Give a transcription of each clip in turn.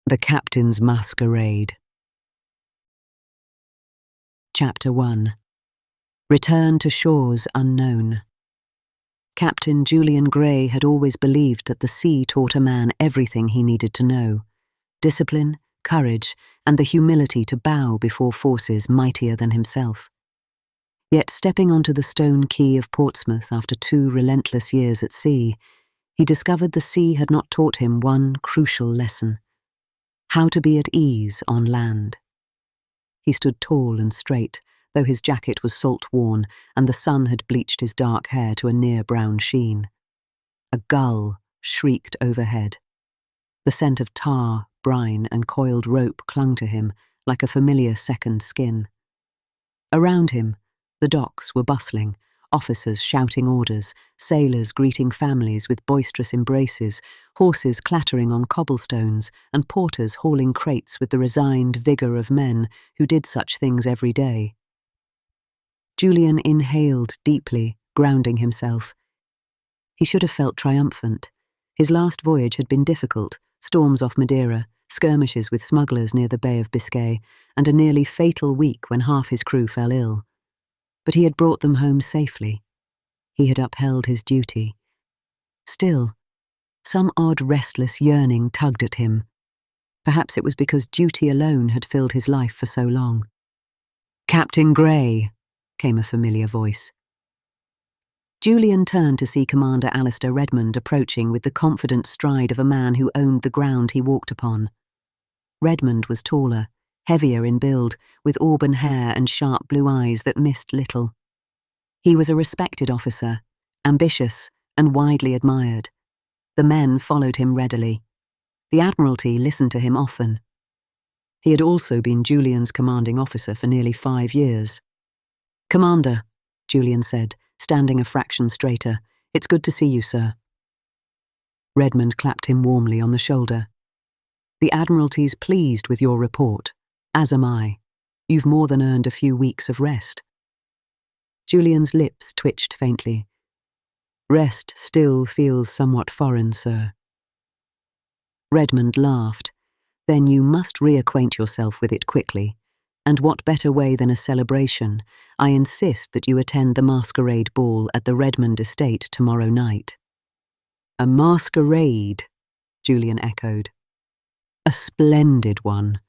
The Captain's Masquerade. Chapter 1. Return to Shores Unknown. Captain Julian Grey had always believed that the sea taught a man everything he needed to know: discipline, courage, and the humility to bow before forces mightier than himself. Yet stepping onto the stone quay of Portsmouth after 2 relentless years at sea, he discovered the sea had not taught him one crucial lesson: how to be at ease on land. He stood tall and straight, though his jacket was salt-worn and the sun had bleached his dark hair to a near-brown sheen. A gull shrieked overhead. The scent of tar, brine, and coiled rope clung to him like a familiar second skin. Around him, the docks were bustling, officers shouting orders, sailors greeting families with boisterous embraces, horses clattering on cobblestones, and porters hauling crates with the resigned vigour of men who did such things every day. Julian inhaled deeply, grounding himself. He should have felt triumphant. His last voyage had been difficult: storms off Madeira, skirmishes with smugglers near the Bay of Biscay, and a nearly fatal week when half his crew fell ill. But he had brought them home safely. He had upheld his duty. Still, some odd restless yearning tugged at him. Perhaps it was because duty alone had filled his life for so long. "Captain Grey," came a familiar voice. Julian turned to see Commander Alistair Redmond approaching with the confident stride of a man who owned the ground he walked upon. Redmond was taller, heavier in build, with auburn hair and sharp blue eyes that missed little. He was a respected officer, ambitious and widely admired. The men followed him readily. The Admiralty listened to him often. He had also been Julian's commanding officer for nearly 5 years. "Commander," Julian said, standing a fraction straighter, "it's good to see you, sir." Redmond clapped him warmly on the shoulder. "The Admiralty's pleased with your report. As am I. You've more than earned a few weeks of rest." Julian's lips twitched faintly. "Rest still feels somewhat foreign, sir." Redmond laughed. "Then you must reacquaint yourself with it quickly. And what better way than a celebration? I insist that you attend the masquerade ball at the Redmond estate tomorrow night." "A masquerade," Julian echoed. "A splendid one.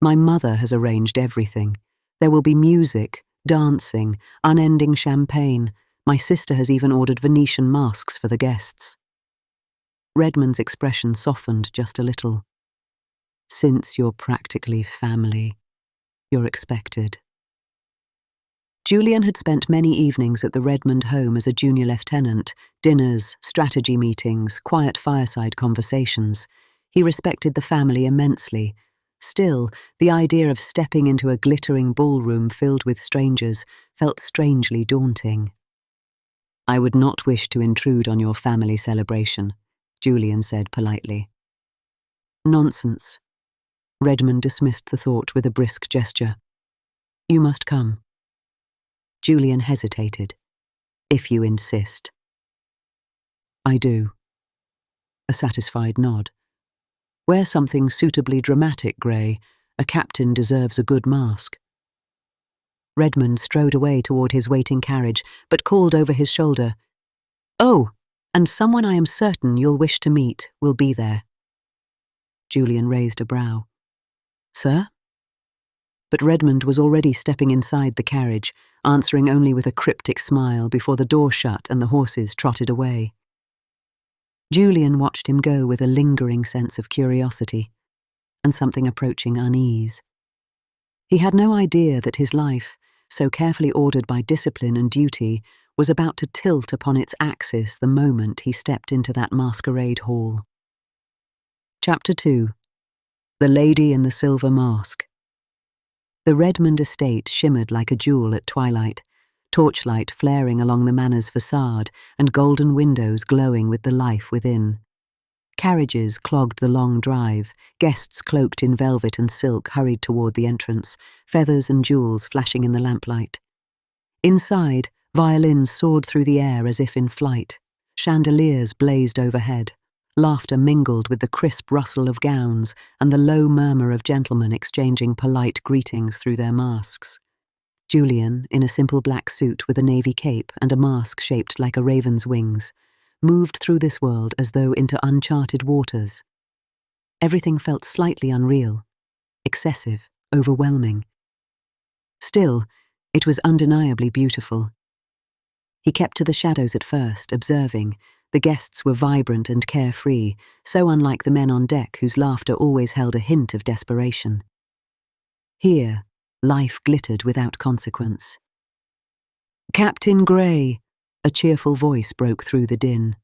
My mother has arranged everything. There will be music, dancing, unending champagne. My sister has even ordered Venetian masks for the guests." Redmond's expression softened just a little. "Since you're practically family, you're expected." Julian had spent many evenings at the Redmond home as a junior lieutenant: dinners, strategy meetings, quiet fireside conversations. He respected the family immensely. Still, the idea of stepping into a glittering ballroom filled with strangers felt strangely daunting. "I would not wish to intrude on your family celebration," Julian said politely. "Nonsense." Redmond dismissed the thought with a brisk gesture. "You must come." Julian hesitated. "If you insist." "I do." A satisfied nod. "Wear something suitably dramatic, Grey. A captain deserves a good mask." Redmond strode away toward his waiting carriage, but called over his shoulder, "Oh, and someone I am certain you'll wish to meet will be there." Julian raised a brow. "Sir?" But Redmond was already stepping inside the carriage, answering only with a cryptic smile before the door shut and the horses trotted away. Julian watched him go with a lingering sense of curiosity and something approaching unease. He had no idea that his life, so carefully ordered by discipline and duty, was about to tilt upon its axis the moment he stepped into that masquerade hall. Chapter 2. The Lady in the Silver Mask. The Redmond estate shimmered like a jewel at twilight, torchlight flaring along the manor's facade and golden windows glowing with the life within. Carriages clogged the long drive, guests cloaked in velvet and silk hurried toward the entrance, feathers and jewels flashing in the lamplight. Inside, violins soared through the air as if in flight. Chandeliers blazed overhead. Laughter mingled with the crisp rustle of gowns and the low murmur of gentlemen exchanging polite greetings through their masks. Julian, in a simple black suit with a navy cape and a mask shaped like a raven's wings, moved through this world as though into uncharted waters. Everything felt slightly unreal, excessive, overwhelming. Still, it was undeniably beautiful. He kept to the shadows at first, observing. The guests were vibrant and carefree, so unlike the men on deck whose laughter always held a hint of desperation. Here, life glittered without consequence. "Captain Grey," a cheerful voice broke through the din.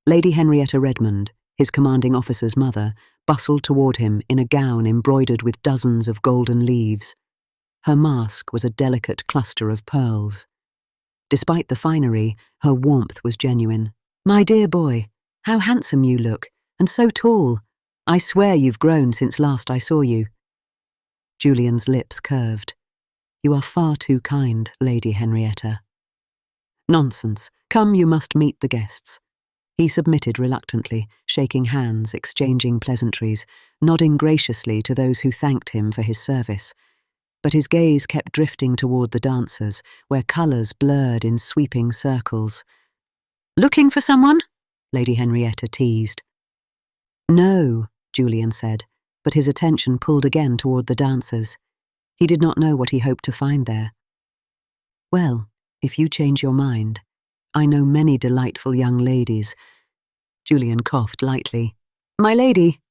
Lady Henrietta Redmond, his commanding officer's mother, bustled toward him in a gown embroidered with dozens of golden leaves. Her mask was a delicate cluster of pearls. Despite the finery, her warmth was genuine. "My dear boy, how handsome you look, and so tall. I swear you've grown since last I saw you." Julian's lips curved. "You are far too kind, Lady Henrietta." "Nonsense. Come, you must meet the guests." He submitted reluctantly, shaking hands, exchanging pleasantries, nodding graciously to those who thanked him for his service. But his gaze kept drifting toward the dancers, where colours blurred in sweeping circles. "Looking for someone?" Lady Henrietta teased. "No," Julian said, but his attention pulled again toward the dancers. He did not know what he hoped to find there. "Well, if you change your mind, I know many delightful young ladies." Julian coughed lightly. "My lady,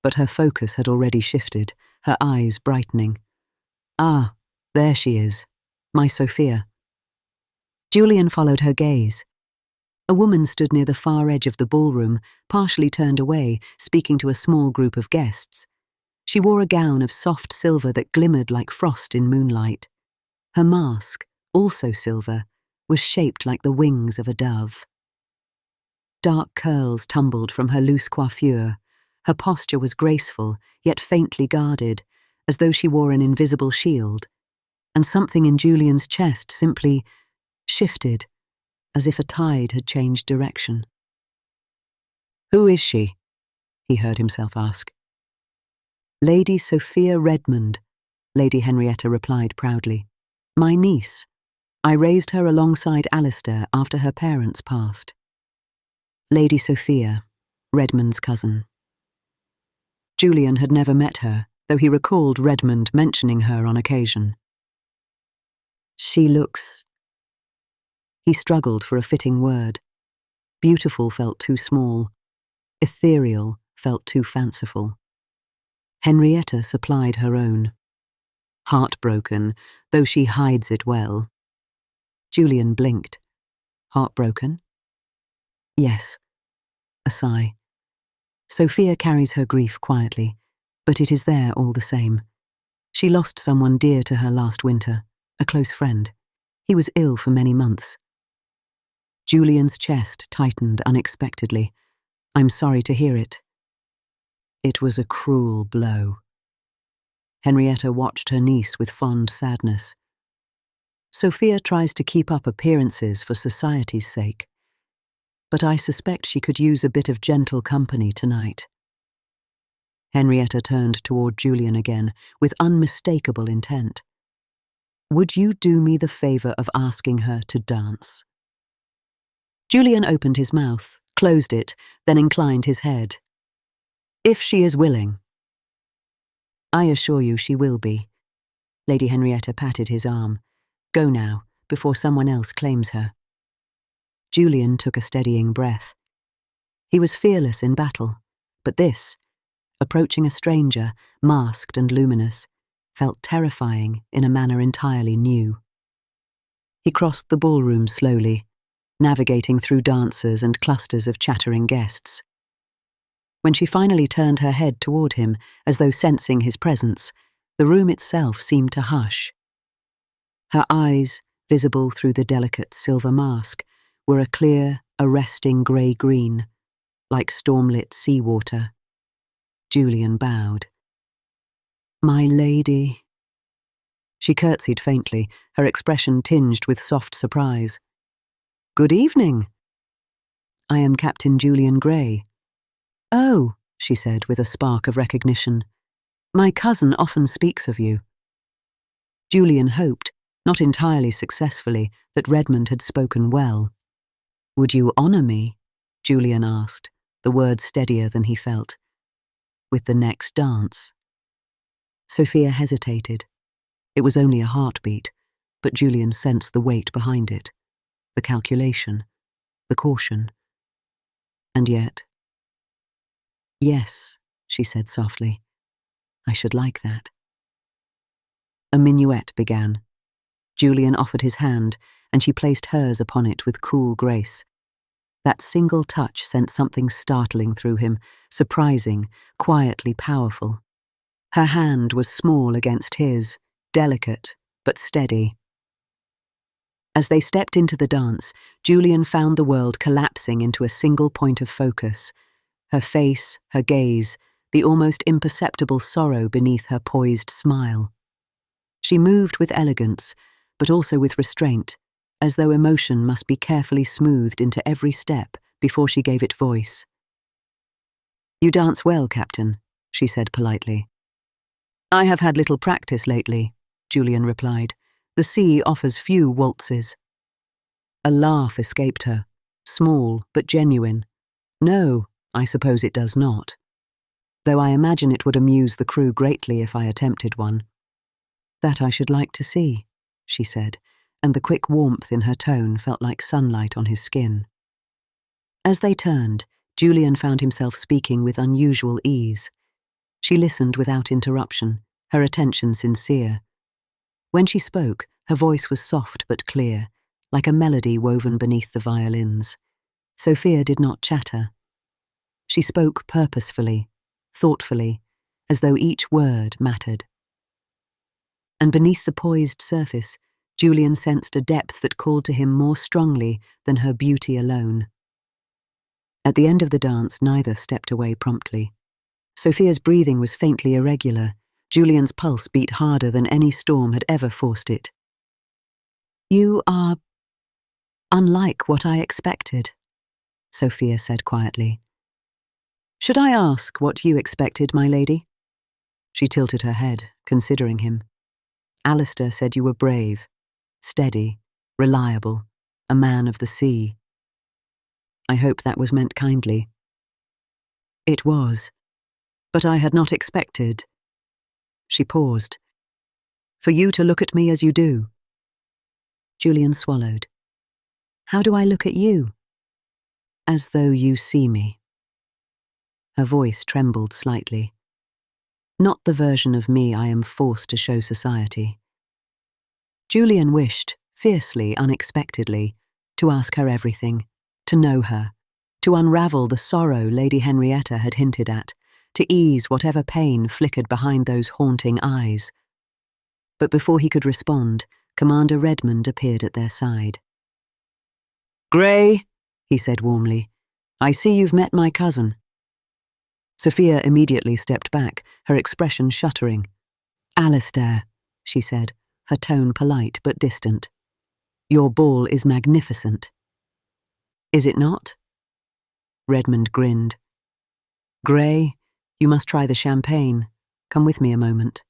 But her focus had already shifted, her eyes brightening. "Ah, there she is, my Sophia." Julian followed her gaze. A woman stood near the far edge of the ballroom, partially turned away, speaking to a small group of guests. She wore a gown of soft silver that glimmered like frost in moonlight. Her mask, also silver, was shaped like the wings of a dove. Dark curls tumbled from her loose coiffure. Her posture was graceful, yet faintly guarded, as though she wore an invisible shield. And something in Julian's chest simply shifted, as if a tide had changed direction. "Who is she?" he heard himself ask. "Lady Sophia Redmond," Lady Henrietta replied proudly. "My niece. I raised her alongside Alistair after her parents passed." Lady Sophia, Redmond's cousin. Julian had never met her, though he recalled Redmond mentioning her on occasion. "She looks—" He struggled for a fitting word. Beautiful felt too small. Ethereal felt too fanciful. Henrietta supplied her own. "Heartbroken, though she hides it well." Julian blinked. "Heartbroken?" "Yes." A sigh. "Sophia carries her grief quietly, but it is there all the same. She lost someone dear to her last winter, a close friend. He was ill for many months." Julian's chest tightened unexpectedly. "I'm sorry to hear it." "It was a cruel blow." Henrietta watched her niece with fond sadness. "Sophia tries to keep up appearances for society's sake, but I suspect she could use a bit of gentle company tonight." Henrietta turned toward Julian again, with unmistakable intent. "Would you do me the favor of asking her to dance?" Julian opened his mouth, closed it, then inclined his head. "If she is willing." "I assure you she will be." Lady Henrietta patted his arm. "Go now, before someone else claims her." Julian took a steadying breath. He was fearless in battle, but this, approaching a stranger, masked and luminous, felt terrifying in a manner entirely new. He crossed the ballroom slowly, navigating through dancers and clusters of chattering guests. When she finally turned her head toward him, as though sensing his presence, the room itself seemed to hush. Her eyes, visible through the delicate silver mask, were a clear, arresting grey-green, like stormlit seawater. Julian bowed. "My lady." She curtsied faintly, her expression tinged with soft surprise. "Good evening." I am Captain Julian Grey. Oh, she said with a spark of recognition. My cousin often speaks of you. Julian hoped, not entirely successfully, that Redmond had spoken well. Would you honour me? Julian asked, the words steadier than he felt. With the next dance. Sophia hesitated. It was only a heartbeat, but Julian sensed the weight behind it, the calculation, the caution. And yet, yes, she said softly, I should like that. A minuet began. Julian offered his hand, and she placed hers upon it with cool grace. That single touch sent something startling through him, surprising, quietly powerful. Her hand was small against his, delicate but steady. As they stepped into the dance, Julian found the world collapsing into a single point of focus. Her face, her gaze, the almost imperceptible sorrow beneath her poised smile. She moved with elegance, but also with restraint, as though emotion must be carefully smoothed into every step before she gave it voice. You dance well, Captain, she said politely. I have had little practice lately, Julian replied. The sea offers few waltzes. A laugh escaped her, small but genuine. No, I suppose it does not. Though I imagine it would amuse the crew greatly if I attempted one. That I should like to see, she said, and the quick warmth in her tone felt like sunlight on his skin. As they turned, Julian found himself speaking with unusual ease. She listened without interruption, her attention sincere. When she spoke, her voice was soft but clear, like a melody woven beneath the violins. Sophia did not chatter. She spoke purposefully, thoughtfully, as though each word mattered. And beneath the poised surface, Julian sensed a depth that called to him more strongly than her beauty alone. At the end of the dance, neither stepped away promptly. Sophia's breathing was faintly irregular. Julian's pulse beat harder than any storm had ever forced it. You are unlike what I expected, Sophia said quietly. Should I ask what you expected, my lady? She tilted her head, considering him. Alistair said you were brave, steady, reliable, a man of the sea. I hope that was meant kindly. It was, but I had not expected. She paused. For you to look at me as you do. Julian swallowed. How do I look at you? As though you see me. Her voice trembled slightly. Not the version of me I am forced to show society. Julian wished, fiercely, unexpectedly, to ask her everything, to know her, to unravel the sorrow Lady Henrietta had hinted at, to ease whatever pain flickered behind those haunting eyes. But before he could respond, Commander Redmond appeared at their side. Grey, he said warmly, I see you've met my cousin. Sophia immediately stepped back, her expression shuddering. Alistair, she said, her tone polite but distant. Your ball is magnificent. Is it not? Redmond grinned. Grey, you must try the champagne. Come with me a moment.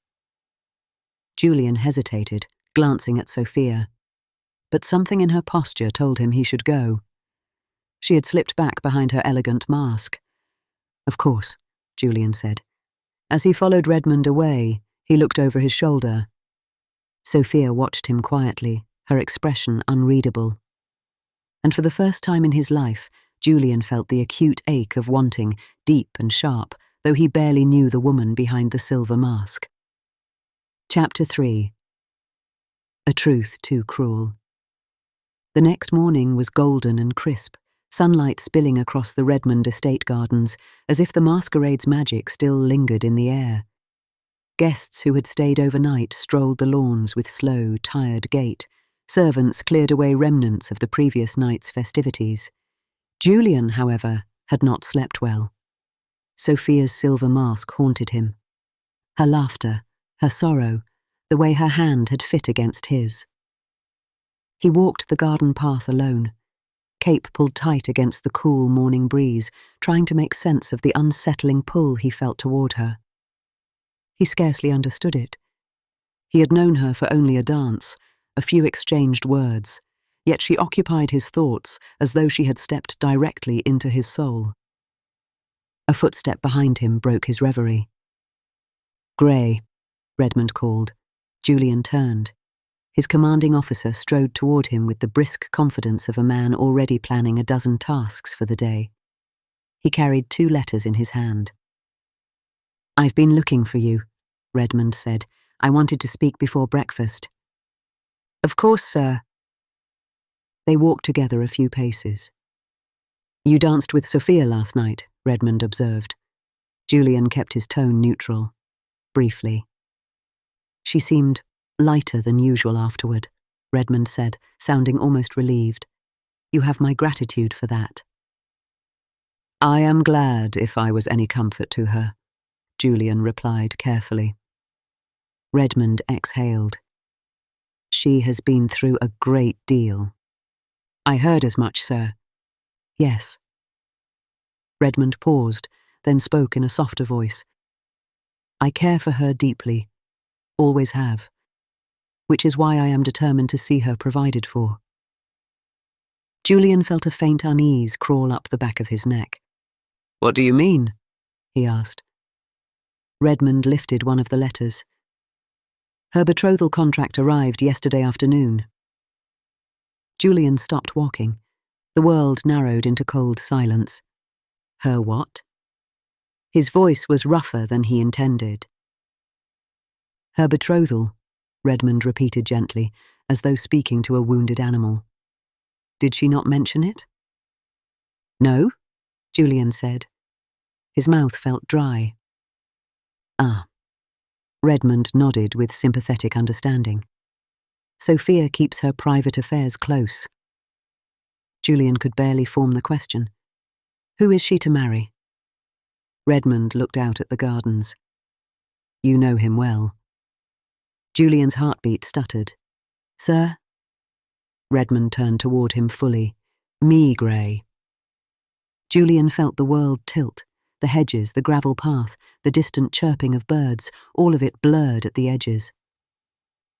Julian hesitated, glancing at Sophia. But something in her posture told him he should go. She had slipped back behind her elegant mask. Of course, Julian said. As he followed Redmond away, he looked over his shoulder. Sophia watched him quietly, her expression unreadable. And for the first time in his life, Julian felt the acute ache of wanting, deep and sharp, though he barely knew the woman behind the silver mask. Chapter 3. A truth too cruel. The next morning was golden and crisp, sunlight spilling across the Redmond estate gardens, as if the masquerade's magic still lingered in the air. Guests who had stayed overnight strolled the lawns with slow, tired gait. Servants cleared away remnants of the previous night's festivities. Julian, however, had not slept well. Sophia's silver mask haunted him. Her laughter, her sorrow, the way her hand had fit against his. He walked the garden path alone. cape pulled tight against the cool morning breeze, trying to make sense of the unsettling pull he felt toward her. He scarcely understood it. He had known her for only a dance, a few exchanged words, yet she occupied his thoughts as though she had stepped directly into his soul. A footstep behind him broke his reverie. "Grey," Redmond called. Julian turned. His commanding officer strode toward him with the brisk confidence of a man already planning a dozen tasks for the day. He carried 2 letters in his hand. "I've been looking for you," Redmond said. "I wanted to speak before breakfast." "Of course, sir." They walked together a few paces. "You danced with Sophia last night," Redmond observed. Julian kept his tone neutral. Briefly. "She seemed lighter than usual afterward," Redmond said, sounding almost relieved. "You have my gratitude for that." "I am glad if I was any comfort to her," Julian replied carefully. Redmond exhaled. "She has been through a great deal." "I heard as much, sir." "Yes." Redmond paused, then spoke in a softer voice. "I care for her deeply, always have, which is why I am determined to see her provided for." Julian felt a faint unease crawl up the back of his neck. "What do you mean?" he asked. Redmond lifted one of the letters. "Her betrothal contract arrived yesterday afternoon." Julian stopped walking. The world narrowed into cold silence. "Her what?" His voice was rougher than he intended. "Her betrothal," Redmond repeated gently, as though speaking to a wounded animal. "Did she not mention it?" "No," Julian said. His mouth felt dry. "Ah." Redmond nodded with sympathetic understanding. "Sophia keeps her private affairs close." Julian could barely form the question. "Who is she to marry?" Redmond looked out at the gardens. "You know him well." Julian's heartbeat stuttered. "Sir?" Redmond turned toward him fully. "Me, Grey." Julian felt the world tilt, the hedges, the gravel path, the distant chirping of birds, all of it blurred at the edges.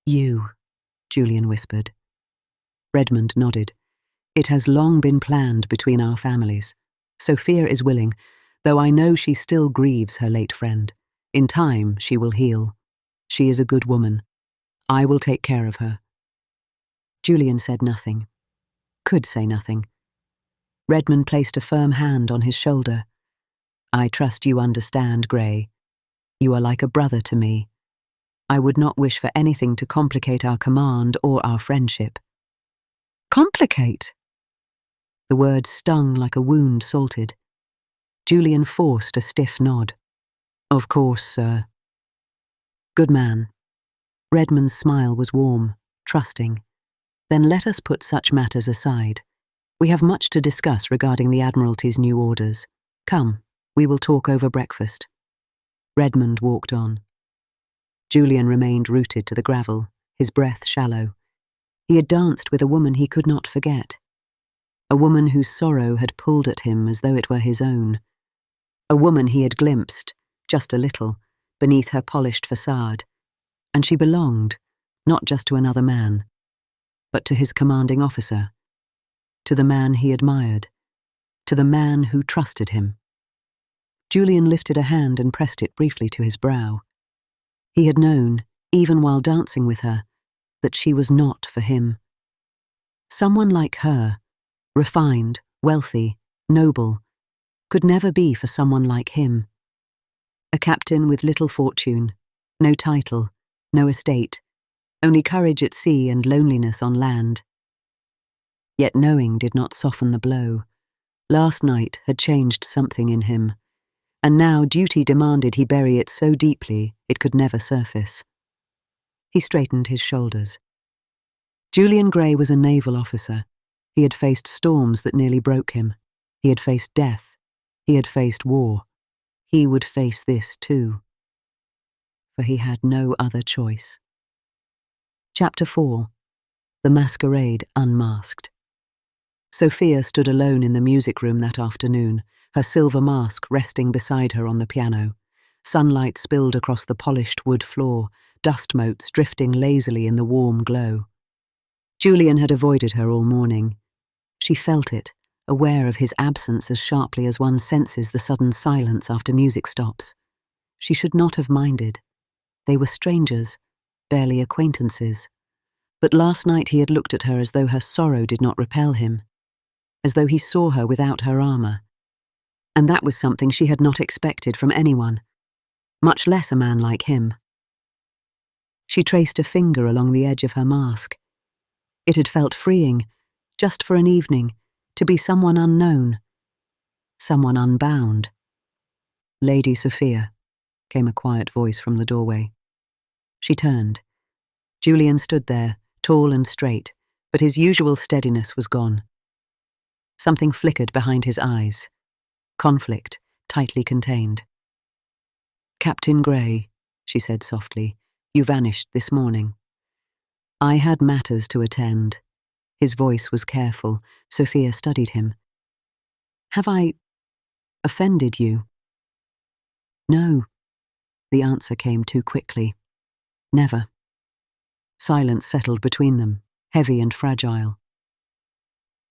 "You," Julian whispered. Redmond nodded. "It has long been planned between our families. Sophia is willing, though I know she still grieves her late friend. In time, she will heal. She is a good woman. I will take care of her." Julian said nothing. Could say nothing. Redmond placed a firm hand on his shoulder. "I trust you understand, Grey. You are like a brother to me. I would not wish for anything to complicate our command or our friendship." "Complicate?" The word stung like a wound salted. Julian forced a stiff nod. "Of course, sir." "Good man." Redmond's smile was warm, trusting. "Then let us put such matters aside. We have much to discuss regarding the Admiralty's new orders. Come, we will talk over breakfast." Redmond walked on. Julian remained rooted to the gravel, his breath shallow. He had danced with a woman he could not forget. A woman whose sorrow had pulled at him as though it were his own. A woman he had glimpsed, just a little, beneath her polished facade. And she belonged, not just to another man, but to his commanding officer, to the man he admired, to the man who trusted him. Julian lifted a hand and pressed it briefly to his brow. He had known, even while dancing with her, that she was not for him. Someone like her, refined, wealthy, noble, could never be for someone like him. A captain with little fortune, no title, no estate, only courage at sea and loneliness on land. Yet knowing did not soften the blow. Last night had changed something in him, and now duty demanded he bury it so deeply it could never surface. He straightened his shoulders. Julian Grey was a naval officer. He had faced storms that nearly broke him. He had faced death. He had faced war. He would face this too. For he had no other choice. Chapter 4. The Masquerade Unmasked. Sophia stood alone in the music room that afternoon, her silver mask resting beside her on the piano. Sunlight spilled across the polished wood floor, dust motes drifting lazily in the warm glow. Julian had avoided her all morning. She felt it, aware of his absence as sharply as one senses the sudden silence after music stops. She should not have minded. They were strangers, barely acquaintances. But last night he had looked at her as though her sorrow did not repel him, as though he saw her without her armour. And that was something she had not expected from anyone, much less a man like him. She traced a finger along the edge of her mask. It had felt freeing, just for an evening, to be someone unknown, someone unbound. "Lady Sophia," came a quiet voice from the doorway. She turned. Julian stood there, tall and straight, but his usual steadiness was gone. Something flickered behind his eyes. Conflict, tightly contained. "Captain Grey," she said softly, "you vanished this morning." "I had matters to attend." His voice was careful. Sophia studied him. "Have I offended you?" "No." The answer came too quickly. "Never." Silence settled between them, heavy and fragile.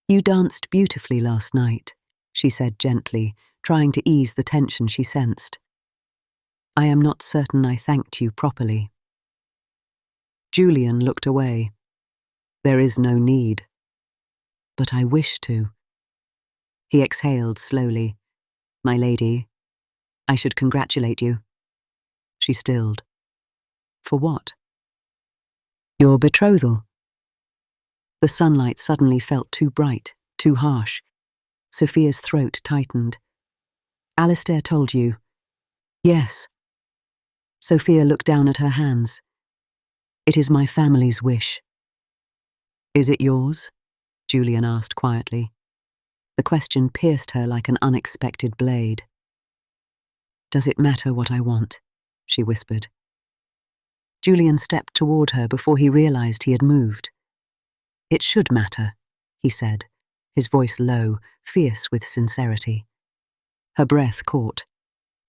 "You danced beautifully last night," she said gently, trying to ease the tension she sensed. "I am not certain I thanked you properly." Julian looked away. "There is no need." "But I wish to." He exhaled slowly. "My lady, I should congratulate you." She stilled. "For what?" "Your betrothal." The sunlight suddenly felt too bright, too harsh. Sophia's throat tightened. "Alistair told you?" "Yes." Sophia looked down at her hands. "It is my family's wish." "Is it yours?" Julian asked quietly. The question pierced her like an unexpected blade. "Does it matter what I want?" she whispered. Julian stepped toward her before he realized he had moved. "It should matter," he said, his voice low, fierce with sincerity. Her breath caught.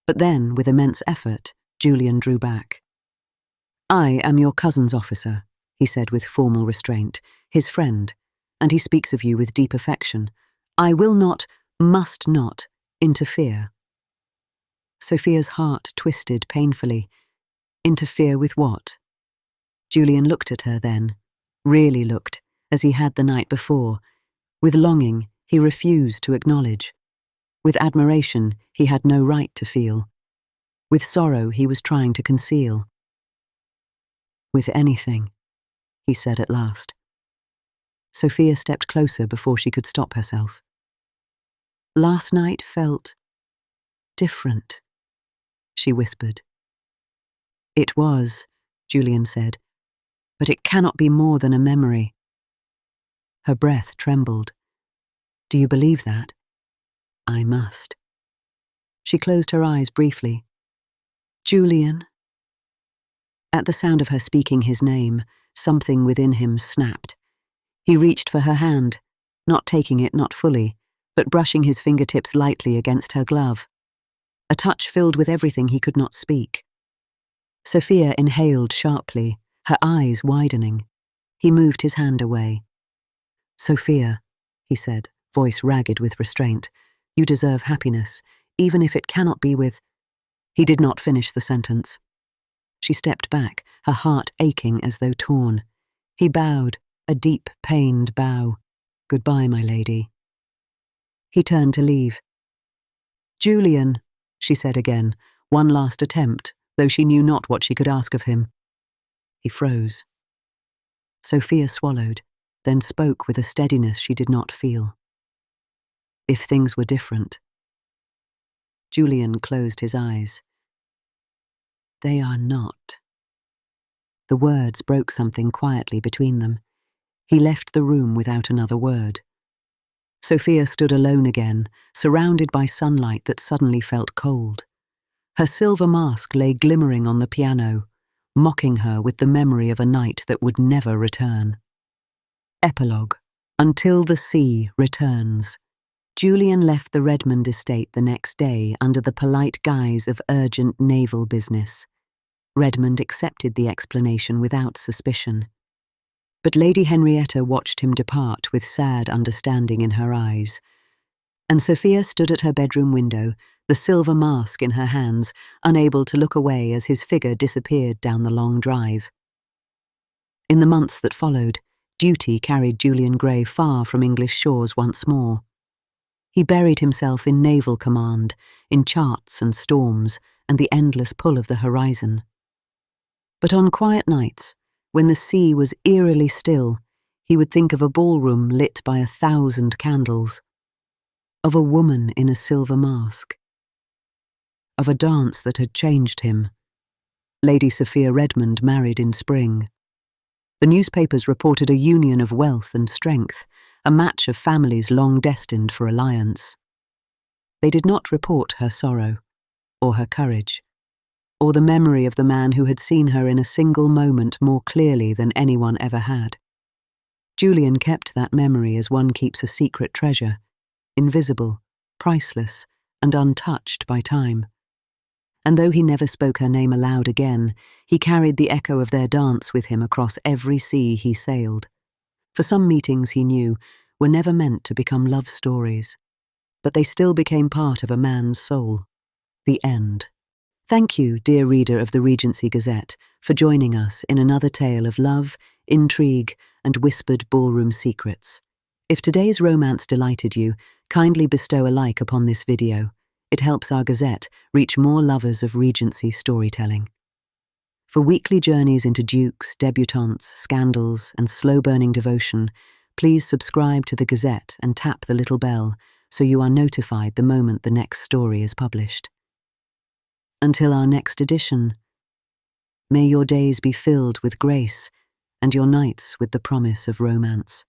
But then, with immense effort, Julian drew back. "I am your cousin's officer," he said with formal restraint, "his friend, and he speaks of you with deep affection. I will not, must not, interfere." Sophia's heart twisted painfully. Interfere with what? Julian looked at her then, really looked, as he had the night before. With longing, he refused to acknowledge. With admiration, he had no right to feel. With sorrow, he was trying to conceal. "With anything," he said at last. Sophia stepped closer before she could stop herself. "Last night felt different," she whispered. "It was," Julian said, "but it cannot be more than a memory." Her breath trembled. "Do you believe that?" "I must." She closed her eyes briefly. "Julian." At the sound of her speaking his name, something within him snapped. He reached for her hand, not taking it, not fully, but brushing his fingertips lightly against her glove. A touch filled with everything he could not speak. Sophia inhaled sharply, her eyes widening. He moved his hand away. "Sophia," he said, voice ragged with restraint, "you deserve happiness, even if it cannot be with—" He did not finish the sentence. She stepped back, her heart aching as though torn. He bowed, a deep, pained bow. "Goodbye, my lady." He turned to leave. "Julian," she said again, one last attempt, though she knew not what she could ask of him. He froze. Sophia swallowed, then spoke with a steadiness she did not feel. "If things were different." Julian closed his eyes. "They are not." The words broke something quietly between them. He left the room without another word. Sophia stood alone again, surrounded by sunlight that suddenly felt cold. Her silver mask lay glimmering on the piano, mocking her with the memory of a night that would never return. Epilogue. Until the sea returns. Julian left the Redmond estate the next day under the polite guise of urgent naval business. Redmond accepted the explanation without suspicion. But Lady Henrietta watched him depart with sad understanding in her eyes. And Sophia stood at her bedroom window, the silver mask in her hands, unable to look away as his figure disappeared down the long drive. In the months that followed, duty carried Julian Grey far from English shores once more. He buried himself in naval command, in charts and storms, and the endless pull of the horizon. But on quiet nights, when the sea was eerily still, he would think of a ballroom lit by 1,000 candles, of a woman in a silver mask, of a dance that had changed him. Lady Sophia Redmond married in spring. The newspapers reported a union of wealth and strength, a match of families long destined for alliance. They did not report her sorrow, or her courage, or the memory of the man who had seen her in a single moment more clearly than anyone ever had. Julian kept that memory as one keeps a secret treasure, invisible, priceless, and untouched by time. And though he never spoke her name aloud again, he carried the echo of their dance with him across every sea he sailed. For some meetings, he knew, were never meant to become love stories, but they still became part of a man's soul. The end. Thank you, dear reader of the Regency Gazette, for joining us in another tale of love, intrigue, and whispered ballroom secrets. If today's romance delighted you, kindly bestow a like upon this video. It helps our Gazette reach more lovers of Regency storytelling. For weekly journeys into dukes, debutantes, scandals, and slow-burning devotion, please subscribe to the Gazette and tap the little bell so you are notified the moment the next story is published. Until our next edition, may your days be filled with grace and your nights with the promise of romance.